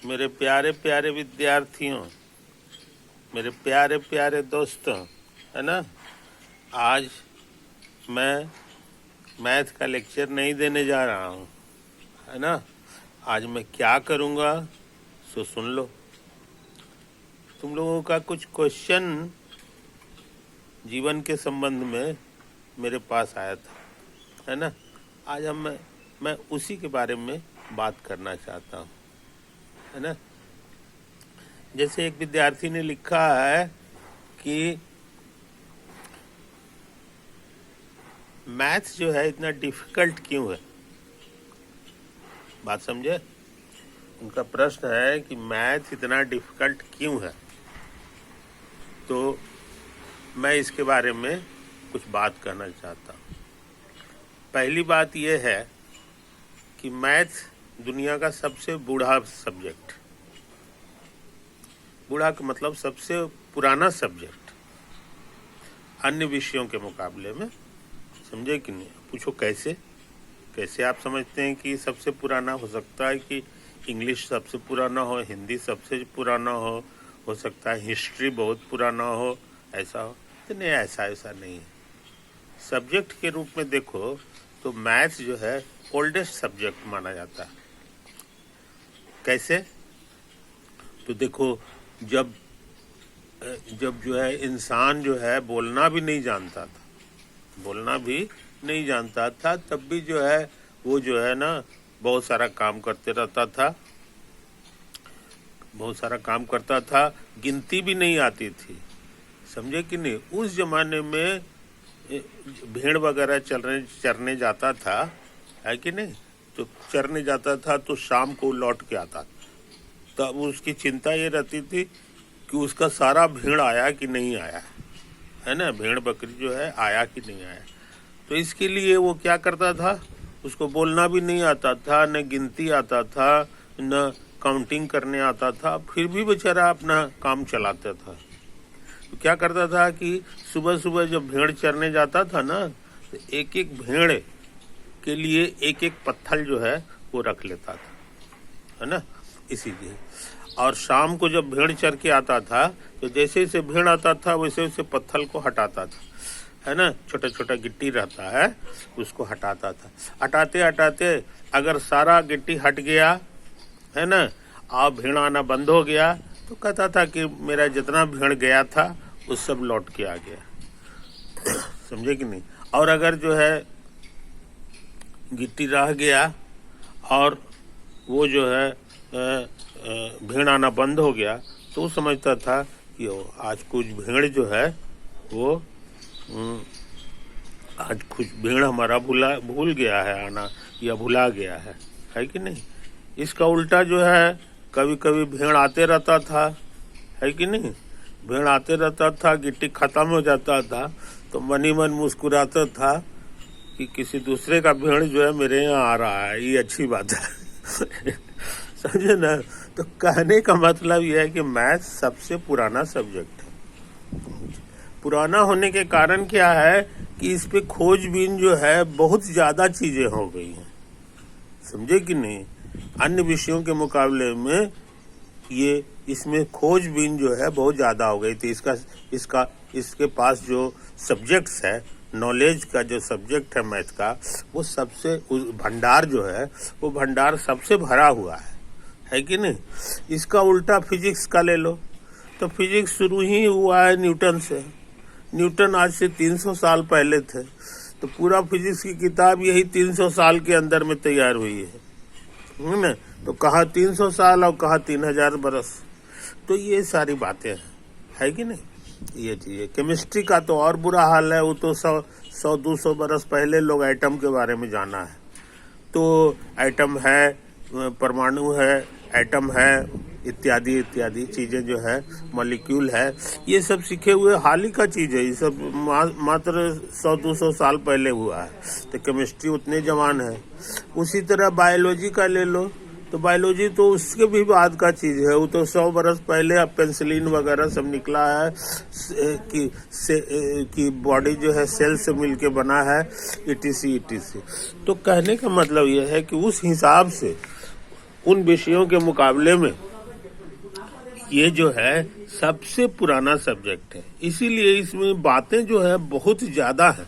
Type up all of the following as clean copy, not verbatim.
मेरे प्यारे प्यारे विद्यार्थियों, मेरे प्यारे प्यारे दोस्तों, है ना। आज मैं मैथ का लेक्चर नहीं देने जा रहा हूँ, है ना। आज मैं क्या करूँगा सो सुन लो। तुम लोगों का कुछ क्वेश्चन जीवन के संबंध में मेरे पास आया था, है ना। आज मैं उसी के बारे में बात करना चाहता हूँ, है ना। जैसे एक विद्यार्थी ने लिखा है कि मैथ्स जो है इतना डिफिकल्ट क्यों है। बात समझे। उनका प्रश्न है कि मैथ इतना डिफिकल्ट क्यों है। तो मैं इसके बारे में कुछ बात करना चाहता हूँ। पहली बात यह है कि मैथ दुनिया का सबसे बूढ़ा सब्जेक्ट, बूढ़ा का मतलब सबसे पुराना सब्जेक्ट अन्य विषयों के मुकाबले में, समझे कि नहीं। पूछो कैसे कैसे आप समझते हैं कि सबसे पुराना। हो सकता है कि इंग्लिश सबसे पुराना हो, हिंदी सबसे पुराना हो सकता है हिस्ट्री बहुत पुराना हो, ऐसा हो। तो नहीं, ऐसा नहीं है। सब्जेक्ट के रूप में देखो तो मैथ्स जो है ओल्डेस्ट सब्जेक्ट माना जाता है। कैसे? तो देखो, जब जो है इंसान जो है बोलना भी नहीं जानता था, तब भी जो है वो जो है ना बहुत सारा काम करता था, गिनती भी नहीं आती थी, समझे कि नहीं। उस जमाने में भेड़ वगैरह चरने जाता था, है कि नहीं। तो चरने जाता था तो शाम को लौट के आता था, तब उसकी चिंता ये रहती थी कि उसका सारा भेड़ आया कि नहीं आया, है ना। भेड़ बकरी जो है आया कि नहीं आया। तो इसके लिए वो क्या करता था, उसको बोलना भी नहीं आता था, न गिनती आता था, न काउंटिंग करने आता था, फिर भी बेचारा अपना काम चलाता था। तो क्या करता था कि सुबह सुबह जब भेड़ चरने जाता था ना, तो एक एक भेड़ के लिए एक एक पत्थर जो है वो रख लेता था, है ना। इसीलिए और शाम को जब भेड़ चर के आता था तो जैसे जैसे भेड़ आता था वैसे वैसे पत्थर को हटाता था, है ना। छोटा छोटा गिट्टी रहता है उसको हटाता था। हटाते हटाते अगर सारा गिट्टी हट गया, है ना, और भेड़ आना बंद हो गया, तो कहता था कि मेरा जितना भेड़ गया था वो सब लौट के आ गया, समझे कि नहीं। और अगर जो है गिट्टी रह गया और वो जो है भेड़ आना बंद हो गया, तो वो समझता था कि आज कुछ भेड़ जो है वो आज कुछ भेड़ हमारा भूल गया है आना, या भुला गया है कि नहीं। इसका उल्टा जो है कभी कभी भेड़ आते रहता था, है कि नहीं। भेड़ आते रहता था, गिट्टी खत्म हो जाता था, तो मन ही मन मुस्कुराता था कि किसी दूसरे का भेड़ जो है मेरे यहाँ आ रहा है, ये अच्छी बात है। समझे ना। तो कहने का मतलब यह है कि मैथ सबसे पुराना सब्जेक्ट है। पुराना होने के कारण क्या है कि इस पे खोजबीन जो है बहुत ज्यादा चीजें हो गई हैं, समझे कि नहीं। अन्य विषयों के मुकाबले में ये इसमें खोजबीन जो है बहुत ज्यादा हो गई थी। इसके पास जो सब्जेक्ट्स है, नॉलेज का जो सब्जेक्ट है मैथ का, वो सबसे भंडार जो है वो भंडार सबसे भरा हुआ है कि नहीं। इसका उल्टा फिजिक्स का ले लो, तो फिजिक्स शुरू ही हुआ है न्यूटन से। न्यूटन आज से 300 साल पहले थे, तो पूरा फिजिक्स की किताब यही 300 साल के अंदर में तैयार हुई है ना। तो कहा 300 साल और कहा 3000 बरस। तो ये सारी बातें है कि नहीं। ये चीज़ केमिस्ट्री का तो और बुरा हाल है, वो तो 100-200 बरस पहले लोग एटम के बारे में जाना है। तो एटम है, परमाणु है, एटम है, इत्यादि इत्यादि चीज़ें जो है, मॉलिक्यूल है, ये सब सीखे हुए हाल ही का चीज़ है। ये सब मात्र 100-200 साल पहले हुआ है। तो केमिस्ट्री उतने जवान है। उसी तरह बायोलॉजी का ले लो, तो बायोलॉजी तो उसके भी बाद का चीज़ है। वो तो 100 बरस पहले अब पेंसिलिन वगैरह सब निकला है कि बॉडी जो है सेल से मिलके बना है, etc। तो कहने का मतलब यह है कि उस हिसाब से उन विषयों के मुकाबले में ये जो है सबसे पुराना सब्जेक्ट है, इसीलिए इसमें बातें जो है बहुत ज्यादा है,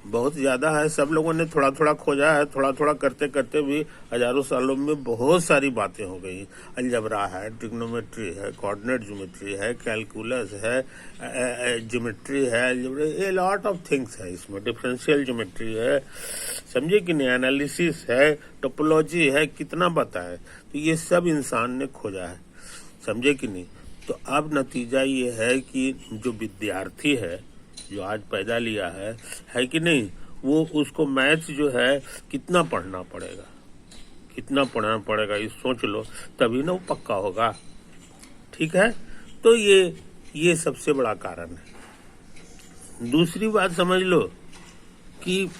बहुत ज्यादा है। सब लोगों ने थोड़ा थोड़ा खोजा है, थोड़ा थोड़ा करते करते भी हजारों सालों में बहुत सारी बातें हो गई। अलजबरा है, ट्रिग्नोमेट्री है, कोऑर्डिनेट ज्योमेट्री है, कैलकुलस है, ज्योमेट्री है, ए लॉट ऑफ थिंग्स है इसमें, डिफरेंशियल ज्योमेट्री है, समझे कि नहीं, एनालिसिस है, टोपोलॉजी है, कितना पता है। तो ये सब इंसान ने खोजा है, समझे कि नहीं। तो अब नतीजा ये है कि जो विद्यार्थी है जो आज पैदा लिया है कि नहीं, वो उसको मैथ्स जो है कितना पढ़ना पड़ेगा, कितना पढ़ना पड़ेगा, ये सोच लो, तभी ना वो पक्का होगा। ठीक है, तो ये सबसे बड़ा कारण है। दूसरी बात समझ लो कि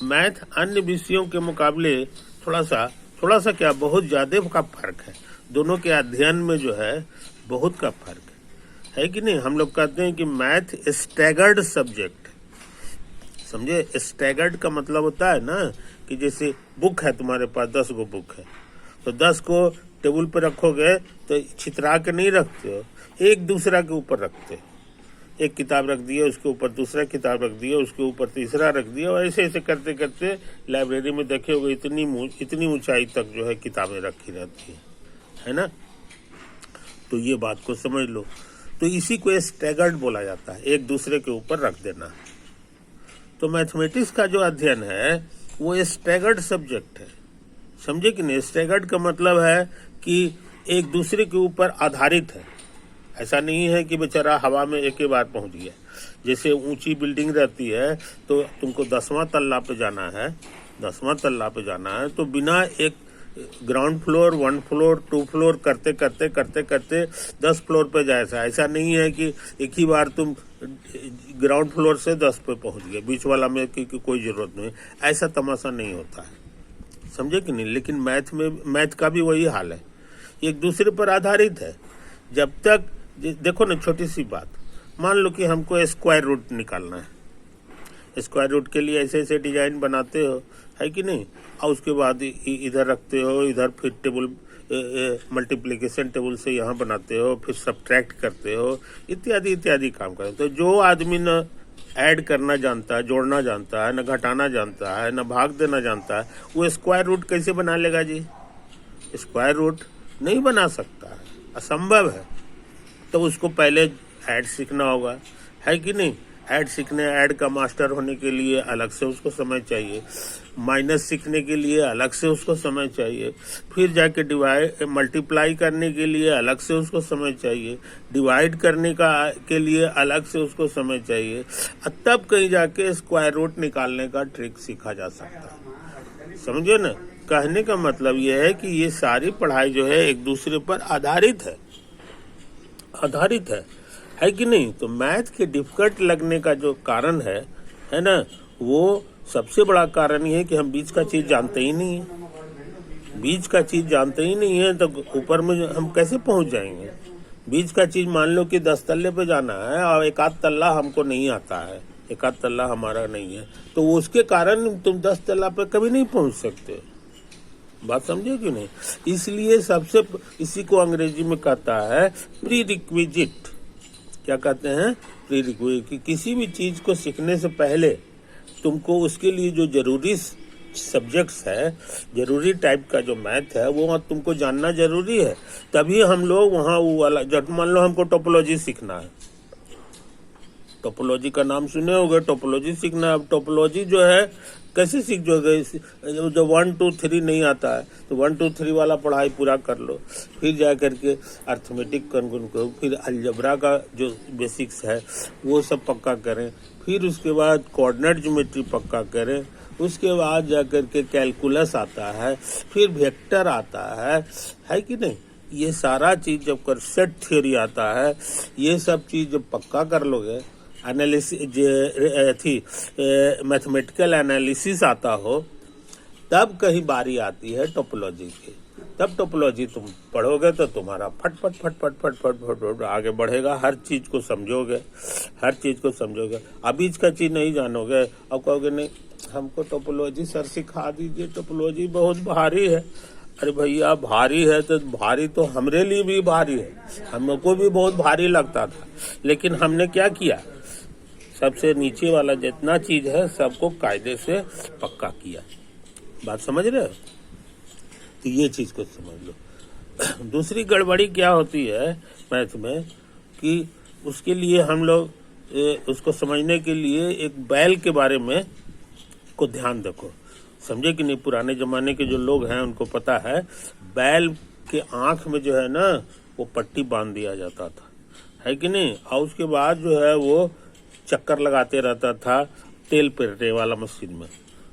मैथ अन्य विषयों के मुकाबले थोड़ा सा क्या, बहुत ज्यादा का फर्क है। दोनों के अध्ययन में जो है बहुत का फर्क है कि नहीं। हम लोग कहते हैं कि मैथ स्टैगर्ड सब्जेक्ट, समझे। स्टैगर्ड का मतलब होता है ना कि जैसे बुक है तुम्हारे पास, 10 गो बुक है, तो 10 को टेबल पे रखोगे तो छितरा के नहीं रखते हो, एक दूसरा के ऊपर रखते हो। एक किताब रख दिया, उसके ऊपर दूसरा किताब रख दिया, उसके ऊपर तीसरा रख दिया, और ऐसे ऐसे करते करते लाइब्रेरी में देखे होगे इतनी ऊंचाई तक जो है किताबें रखी रहती है ना। तो ये बात को समझ लो। तो इसी को स्टैगर्ड बोला जाता है, एक दूसरे के ऊपर रख देना। तो मैथमेटिक्स का जो अध्ययन है वो स्टैगर्ड सब्जेक्ट है, समझे कि नहीं। स्टैगर्ड का मतलब है कि एक दूसरे के ऊपर आधारित है। ऐसा नहीं है कि बेचारा हवा में एक ही बार पहुंच गया। जैसे ऊंची बिल्डिंग रहती है तो तुमको 10वां तल्ला पे जाना है, 10वां तल्ला पे जाना है, तो बिना एक ग्राउंड फ्लोर, 1 फ्लोर, 2 फ्लोर करते करते करते करते 10 फ्लोर पे जाए। ऐसा नहीं है कि एक ही बार तुम ग्राउंड फ्लोर से 10 पे पहुंच गए, बीच वाला में की कोई जरूरत नहीं। ऐसा तमाशा नहीं होता है, समझे कि नहीं। लेकिन मैथ का भी वही हाल है, एक दूसरे पर आधारित है। जब तक देखो ना, छोटी सी बात, मान लो कि हमको स्क्वायर रूट निकालना है। स्क्वायर रूट के लिए ऐसे ऐसे डिजाइन बनाते हो, है कि नहीं, और उसके बाद इधर रखते हो, इधर फिर टेबल मल्टीप्लिकेशन टेबल से यहाँ बनाते हो, फिर सब्ट्रैक्ट करते हो, इत्यादि इत्यादि काम करते हो। तो जो आदमी न ऐड करना जानता है, जोड़ना जानता है, न घटाना जानता है, न भाग देना जानता है, वो स्क्वायर रूट कैसे बना लेगा जी। स्क्वायर रूट नहीं बना सकता है, असंभव है। तो उसको पहले ऐड सीखना होगा, है कि नहीं। ऐड सीखने, ऐड का मास्टर होने के लिए अलग से उसको समय चाहिए, माइनस सीखने के लिए अलग से उसको समय चाहिए, फिर जाके डिवाइड मल्टीप्लाई करने के लिए अलग से उसको समय चाहिए, डिवाइड करने के लिए अलग से उसको समय चाहिए, तब कहीं जाके स्क्वायर रूट निकालने का ट्रिक सीखा जा सकता है, समझे ना। कहने का मतलब यह है कि ये सारी पढ़ाई जो है एक दूसरे पर आधारित है कि नहीं। तो मैथ के डिफिकल्ट लगने का जो कारण है ना, वो सबसे बड़ा कारण ये है कि हम बीच का चीज जानते ही नहीं है। बीच का चीज जानते ही नहीं है तो ऊपर में हम कैसे पहुंच जाएंगे। बीच का चीज मान लो कि 10 तल्ले पे जाना है और एक आध तल्ला हमको नहीं आता है, एक आध तल्ला हमारा नहीं है, तो उसके कारण तुम 10 तल्ला पे कभी नहीं पहुंच सकते। बात समझे कि नहीं। इसलिए सबसे, इसी को अंग्रेजी में कहता है प्री रिक्विजिट। क्या कहते हैं, प्री रिक्विजिट। कि किसी भी चीज को सीखने से पहले तुमको उसके लिए जो जरूरी सब्जेक्ट्स है, जरूरी टाइप का जो मैथ है, वो तुमको जानना जरूरी है। तभी हम लोग वहाँ वो वाला, जब मान लो हमको टोपोलॉजी सीखना है, टोपोलॉजी का नाम सुने होगे, टोपोलॉजी सीखना है। अब टोपोलॉजी जो है कैसे सीख जोगे, जो 1 2 3 नहीं आता है तो 1 2 3 वाला पढ़ाई पूरा कर लो, फिर जा करके अर्थमेटिक करो, फिर अलजबरा का जो बेसिक्स है वो सब पक्का करें, फिर उसके बाद कोऑर्डिनेट ज्योमेट्री पक्का करें, उसके बाद जा करके कैलकुलस आता है, फिर वेक्टर आता है कि नहीं। ये सारा चीज जब कर, सेट थ्योरी आता है, ये सब चीज जब पक्का कर लोगे, मैथमेटिकल एनालिसिस आता हो, तब कहीं बारी आती है टोपोलॉजी की। तब टोपोलॉजी तुम पढ़ोगे तो तुम्हारा फट फट फट फट फट फट फट फट आगे बढ़ेगा। हर चीज को समझोगे, हर चीज को समझोगे। अब बीच का चीज नहीं जानोगे और कहोगे नहीं हमको टोपोलॉजी सर सिखा दीजिए, टोपोलॉजी बहुत भारी है। अरे भैया भारी है तो भारी तो हमरे लिए भी भारी है, हमको भी बहुत भारी लगता था, लेकिन हमने क्या किया, सबसे नीचे वाला जितना चीज है सबको कायदे से पक्का किया। बात समझ रहे हो? तो ये चीज को समझ लो। दूसरी गड़बड़ी क्या होती है मैथ में कि उसके लिए हम लोग उसको समझने के लिए एक बैल के बारे में को ध्यान रखो, समझे कि नहीं। पुराने जमाने के जो लोग हैं उनको पता है, बैल के आंख में जो है ना वो पट्टी बांध दिया जाता था, है कि नहीं, और उसके बाद जो है वो चक्कर लगाते रहता था तेल पेरने वाला मशीन में।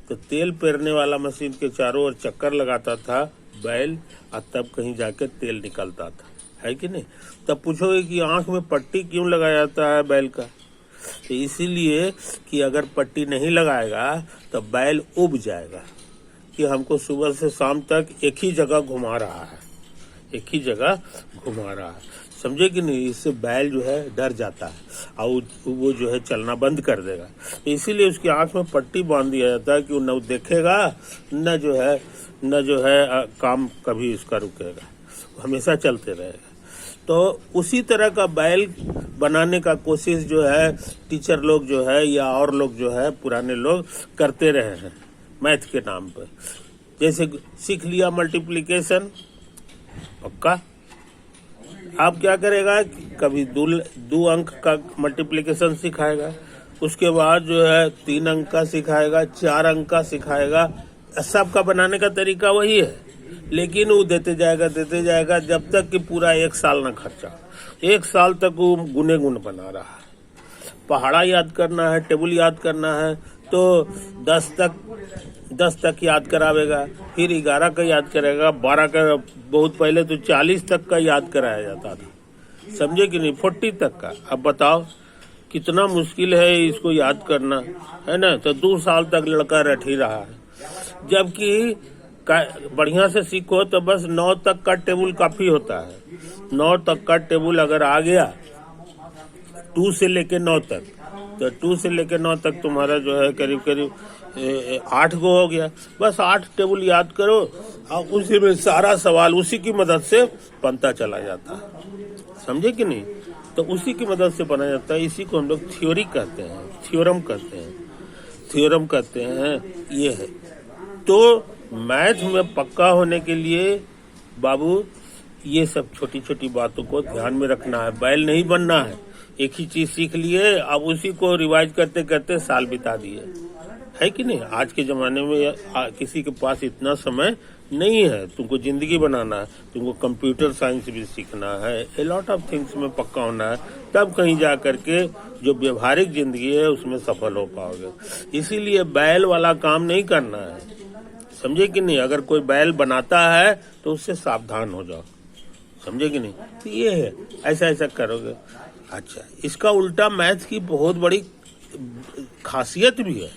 तो तेल पेरने वाला मशीन के चारों ओर चक्कर लगाता था बैल, और तब कहीं जाके तेल निकलता था, है कि नहीं। तब पूछोगे कि आंख में पट्टी क्यों लगाया जाता है बैल का, तो इसीलिए कि अगर पट्टी नहीं लगाएगा तो बैल उब जाएगा कि हमको सुबह से शाम तक एक ही जगह घुमा रहा है, एक ही जगह घुमा रहा है, समझे कि नहीं। इससे बैल जो है डर जाता है और वो जो है चलना बंद कर देगा। तो इसीलिए उसकी आंख में पट्टी बांध दिया जाता है कि वो न देखेगा न जो है काम कभी इसका रुकेगा, हमेशा चलते रहेगा। तो उसी तरह का बैल बनाने का कोशिश जो है टीचर लोग जो है या और लोग जो है पुराने लोग करते रहे हैं मैथ के नाम पर। जैसे सीख लिया मल्टीप्लिकेशन पक्का, आप क्या करेगा, कभी दो अंक का मल्टीप्लिकेशन सिखाएगा, उसके बाद जो है 3 अंक का सिखाएगा, 4 अंक का सिखाएगा। सबका बनाने का तरीका वही है, लेकिन वो देते जाएगा जब तक कि पूरा 1 साल ना खर्चा। 1 साल तक वो गुने गुण बना रहा है। पहाड़ा याद करना है, टेबल याद करना है तो 10 तक याद करावेगा, फिर 11 का याद करेगा, 12 का, बहुत पहले तो 40 तक का याद कराया जाता था, समझे कि नहीं, 40 तक का। अब बताओ कितना मुश्किल है इसको याद करना, है ना। तो 2 साल तक लड़का रट ही रहा है, जबकि बढ़िया से सीखो तो बस 9 तक का टेबल काफी होता है। 9 तक का टेबल अगर आ गया 2 से लेके 9 तक, तो 2 से लेके 9 तक तुम्हारा जो है करीब 8 गो हो गया। बस 8 टेबल याद करो और उसी में सारा सवाल उसी की मदद से बनता चला जाता है, समझे कि नहीं। तो उसी की मदद से बना जाता है। इसी को हम लोग थ्योरी कहते हैं, थ्योरम कहते हैं, ये है। तो मैथ में पक्का होने के लिए बाबू ये सब छोटी छोटी बातों को ध्यान में रखना है। बैल नहीं बनना है, एक ही चीज सीख लिए अब उसी को रिवाइज करते करते साल बिता दिए, है कि नहीं। आज के जमाने में किसी के पास इतना समय नहीं है। तुमको जिंदगी बनाना है, तुमको कंप्यूटर साइंस भी सीखना है, ए लॉट ऑफ थिंग्स में पक्का होना है, तब कहीं जा करके जो व्यवहारिक जिंदगी है उसमें सफल हो पाओगे। इसीलिए बैल वाला काम नहीं करना है, समझे कि नहीं। अगर कोई बैल बनाता है तो उससे सावधान हो जाओ, समझे कि नहीं। तो ये है, ऐसा करोगे। अच्छा, इसका उल्टा मैथ की बहुत बड़ी खासियत भी है।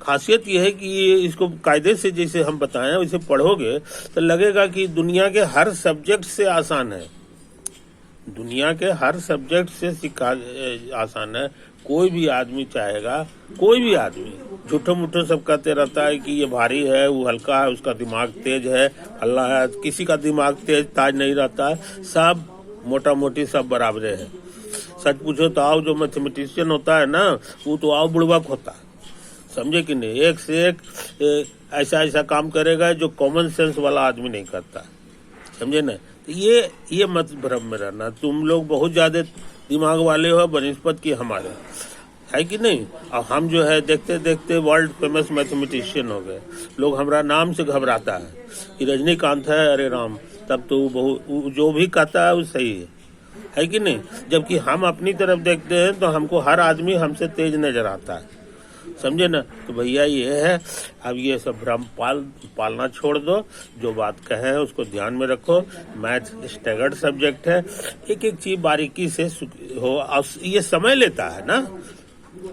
खासियत यह है कि ये इसको कायदे से जैसे हम बताएं वैसे पढ़ोगे तो लगेगा कि दुनिया के हर सब्जेक्ट से आसान है, दुनिया के हर सब्जेक्ट से आसान है। कोई भी आदमी चाहेगा, कोई भी आदमी झूठो मूठो सब कहते रहता है कि ये भारी है, वो हल्का है, उसका दिमाग तेज है, हल्ला है। किसी का दिमाग तेज ताज नहीं रहता है, सब मोटा मोटी सब बराबर है। सच पूछो तो आओ जो मैथमेटिशियन होता है ना, वो तो आओ बुड़बक होता है, समझे कि नहीं। एक से एक ऐसा काम करेगा जो कॉमन सेंस वाला आदमी नहीं करता, समझे ना। तो ये मत भ्रम में रहना। तुम लोग बहुत ज्यादा दिमाग वाले हो बनिस्पत की हमारे, है कि नहीं। अब हम जो है देखते देखते वर्ल्ड फेमस मैथमेटिशियन हो गए। लोग हमारा नाम से घबराता है कि रजनीकांत है, अरे राम, तब तो जो भी कहता है वो सही है कि नहीं। जबकि हम अपनी तरफ देखते हैं तो हमको हर आदमी हमसे तेज नजर आता है, समझे ना। तो भैया ये है, अब ये सब भ्रम पालना छोड़ दो। जो बात कहे है उसको ध्यान में रखो। मैथ स्टैगर्ड सब्जेक्ट है, एक एक चीज बारीकी से हो। ये समय लेता है ना,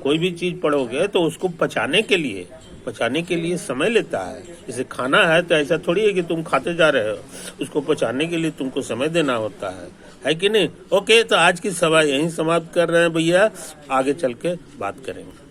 कोई भी चीज पढ़ोगे तो उसको पचाने के लिए समय लेता है। जैसे खाना है तो ऐसा थोड़ी है कि तुम खाते जा रहे हो, उसको पचाने के लिए तुमको समय देना होता है कि नहीं। ओके, तो आज की सभा यहीं समाप्त कर रहे हैं भैया, आगे चल के बात करेंगे।